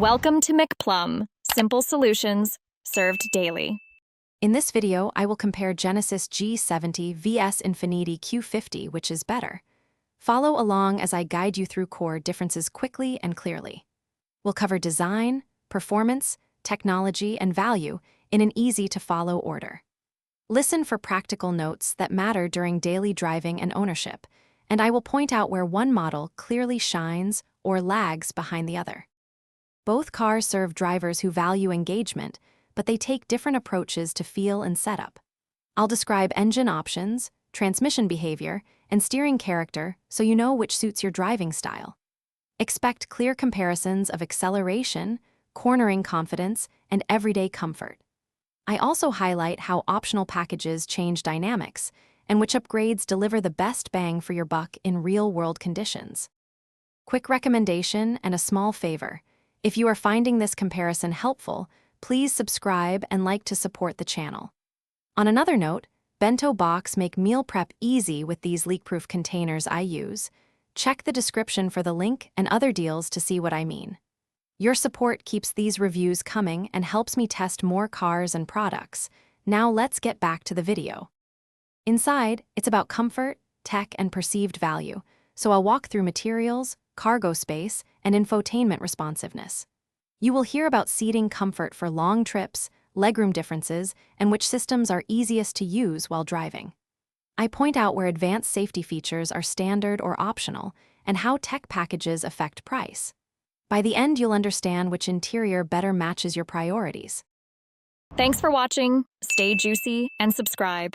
Welcome to McPlum, simple solutions served daily. In this video, I will compare Genesis G70 vs Infiniti Q50, which is better. Follow along as I guide you through core differences quickly and clearly. We'll cover design, performance, technology, and value in an easy-to-follow order. Listen for practical notes that matter during daily driving and ownership, and I will point out where one model clearly shines or lags behind the other. Both cars serve drivers who value engagement, but they take different approaches to feel and setup. I'll describe engine options, transmission behavior, and steering character so you know which suits your driving style. Expect clear comparisons of acceleration, cornering confidence, and everyday comfort. I also highlight how optional packages change dynamics and which upgrades deliver the best bang for your buck in real-world conditions. Quick recommendation and a small favor. If you are finding this comparison helpful, please subscribe and like to support the channel. On another note, bento box make meal prep easy with these leak-proof containers I use. Check the description for the link and other deals to see what I mean. Your support keeps these reviews coming and helps me test more cars and products. Now let's get back to the video. Inside, it's about comfort, tech, and perceived value, so I'll walk through materials, cargo space, and infotainment responsiveness. You will hear about seating comfort for long trips, legroom differences, and which systems are easiest to use while driving. I point out where advanced safety features are standard or optional, and how tech packages affect price. By the end, you'll understand which interior better matches your priorities. Thanks for watching. Stay juicy and subscribe.